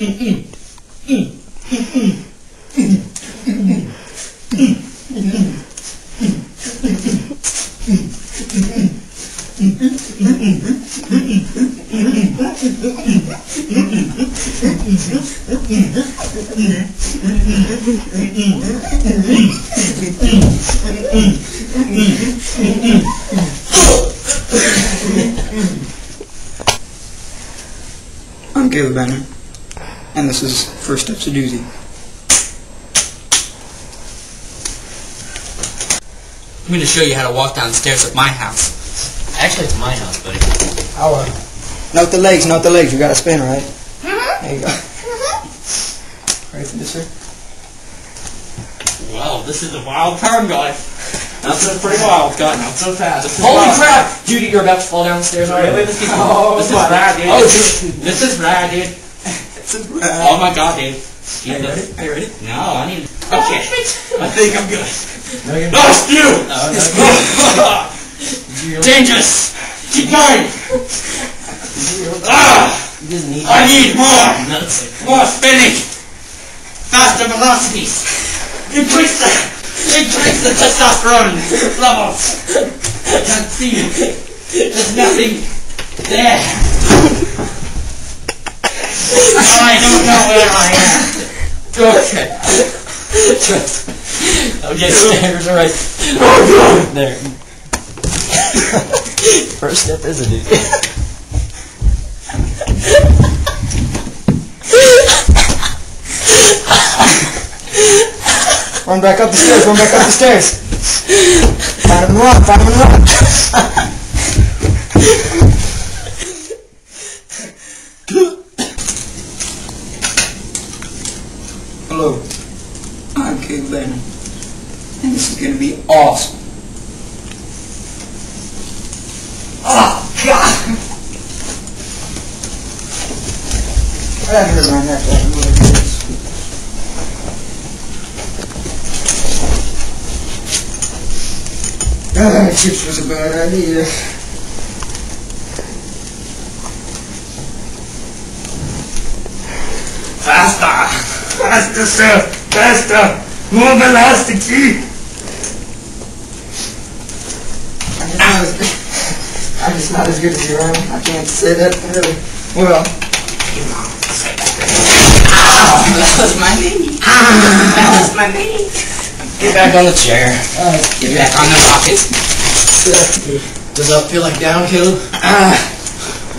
I'm Caleb Banner, and this is First Steps to Doozy. I'm going to show you how to walk down the stairs at my house. Actually, it's my house, buddy. I'll note the legs, note the legs. You got to spin, right? There you go. Ready for this, sir? Wow, this is a wild turn, guys. That's pretty wild, God, not so fast. Holy crap! Judy, you're about to fall down the stairs already. Wait, this is rad, dude. Oh, this is rad, dude. This is rad. Oh my God, dude. Are you ready? Are you ready? No, I need... Okay. I think I'm good. No, you're No, it's you! Dangerous! Keep going! I need more! More spinning! Faster velocities! Increase the testosterone levels! I can't see you. There's nothing there. I don't know where I am. Okay. Okay, standards are right. There. First step is a dude. Run back up the stairs, run back up the stairs. Find him and run, find him and run. Hello, I'm Caleb Banner, and this is going to be awesome. Oh, God! I have to run that back. Chips was a bad idea. Faster! Faster, sir! Faster! More velocity! I'm just not as good as you, Ryan. I can't say that really well. That was my knee. That was my knee. Get back on the chair. Get back on the rocket. Does that feel like downhill?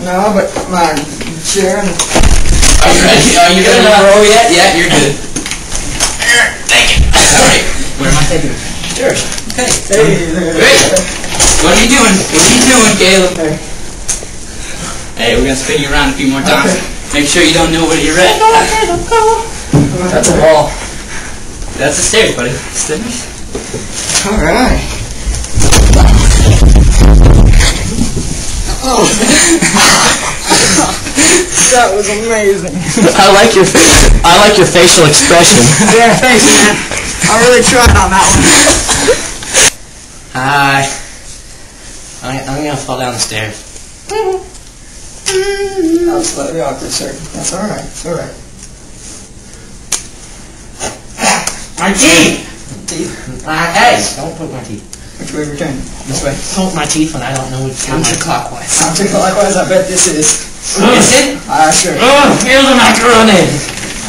No, but my chair and... Are you ready? Are you ready to roll yet? Yeah, you're good. Thank you. Alright. Where am I taking it? Sure. Okay. Hey. What are you doing? What are you doing, Caleb? Hey, we're going to spin you around a few more times. Make sure you don't know where you're at. That's a wall. That's the stairs, buddy. Stairs. Alright. Oh. That was amazing. I like your facial expression. Yeah, thanks, man. I really tried on that one. Hi. I'm going to fall down the stairs. That was slightly awkward, sir. That's alright. It's alright. My teeth! Teeth? Hey, don't poke my teeth. Which way are we turning? This way. Poke my teeth when I don't know which counterclockwise. Counterclockwise, I bet this is. Is it? Sure. Oh, here's the macaroni!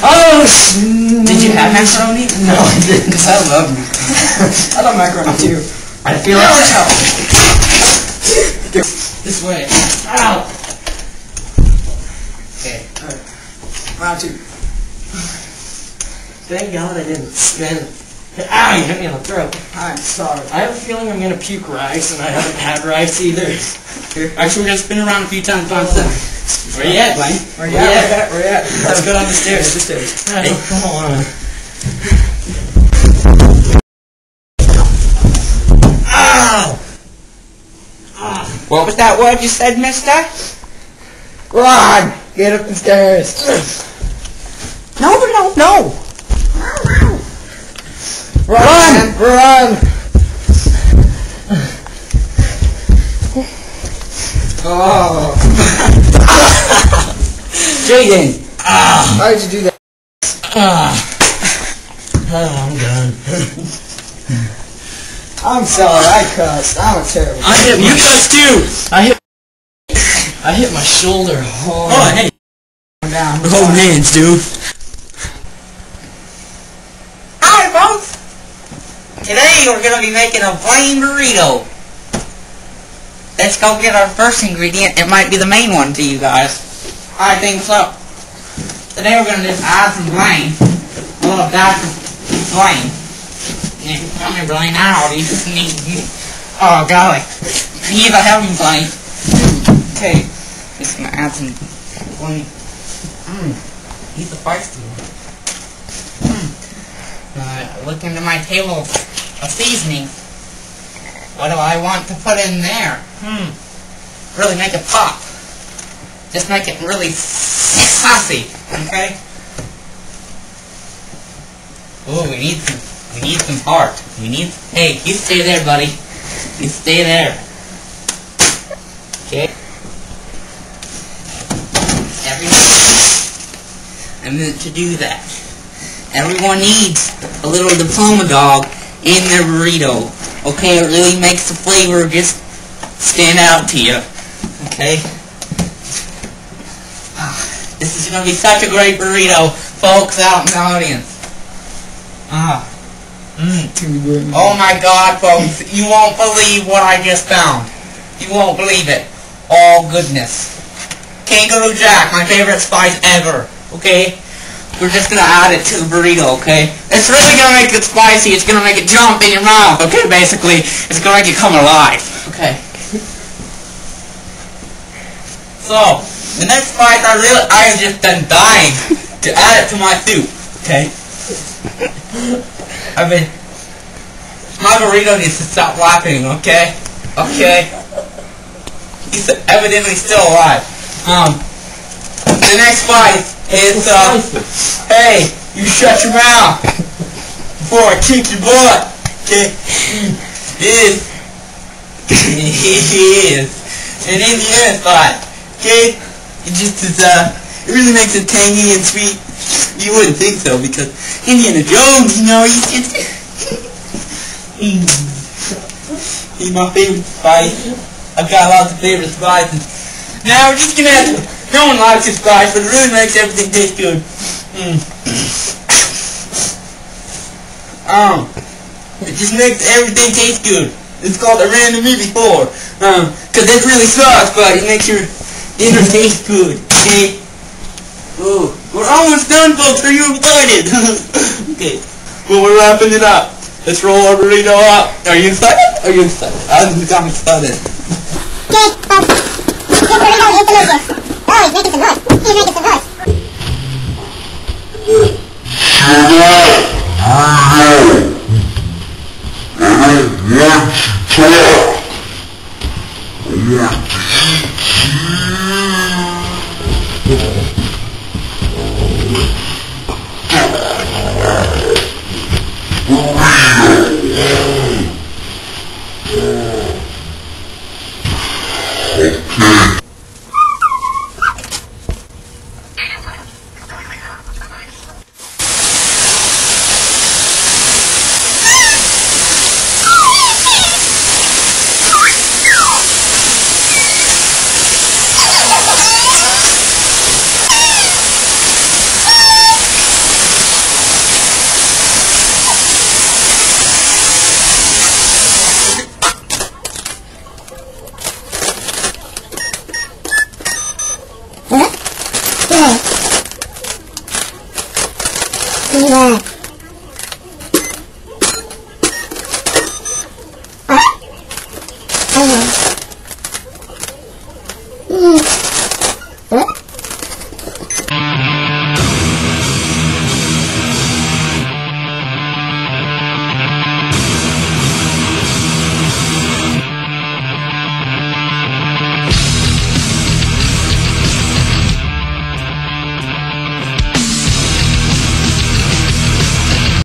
Oh, did you have macaroni? No, I didn't, because I love you. I love macaroni too. I feel like... This way. Ow! Okay. Alright. Round two. Thank God I didn't spin. Ow, you hit me in the throat. I'm sorry. I have a feeling I'm going to puke rice, and I haven't had rice either. Actually, we're going to spin around a few times. Where you at, buddy? Where you at? Where you at? Let's go down the stairs. The stairs. Hey, come on. Ow! What was that word you said, mister? Run! Get up the stairs. No. Run! Run! Oh. Jaden, Why did you do that? I'm done. I'm sorry, I cussed. I'm a terrible. You cussed too. I hit my shoulder hard. Oh, hey. Down. We're holding hands, dude. Hi, folks. Today we're going to be making a plain burrito. Let's go get our first ingredient. It might be the main one to you guys. I think so. Today we're going to just add some blaine. A little dash of blaine. Come here, Blaine. Ow, you just need... Oh, golly. He's a heavy blaine. Okay. Just going to add some blaine. He's a feisty one. Look into my table of seasoning. What do I want to put in there? Really make it pop. Just make it really saucy, okay? Ooh, we need some heart. Hey, you stay there, buddy. You stay there. Okay? And then to do that, everyone needs a little diploma dog in their burrito. Okay, it really makes the flavor just stand out to you. Okay? This is going to be such a great burrito, folks out in the audience. Oh my God, folks, you won't believe what I just found. You won't believe it. All goodness. Kangaroo Jack, my favorite spice ever. Okay? We're just going to add it to the burrito, okay? It's really going to make it spicy. It's going to make it jump in your mouth, okay? Basically, it's going to make it come alive. Okay. So, the next spice I have just been dying to add it to my soup, okay? My burrito needs to stop laughing, okay? Okay? He's evidently still alive. The next spice is, hey, you shut your mouth before I kick your butt, okay? It is an Indiana spot, okay? It just is, it really makes it tangy and sweet. You wouldn't think so, because Indiana Jones, you know, he's my favorite spice. I've got lots of favorite spices. Now we're just gonna have to, no one likes this spice, but it really makes everything taste good. It just makes everything taste good. It's called a random before. Cause it really sucks, but it makes your dinner taste good. Okay? Ooh, we're almost done, folks. Are you excited? Okay. Well, we're wrapping it up. Let's roll our burrito up. Are you excited? Are you excited? I'm excited. Okay, this burrito is delicious. Oh, he's making some noise. He's making some noise. Yeah.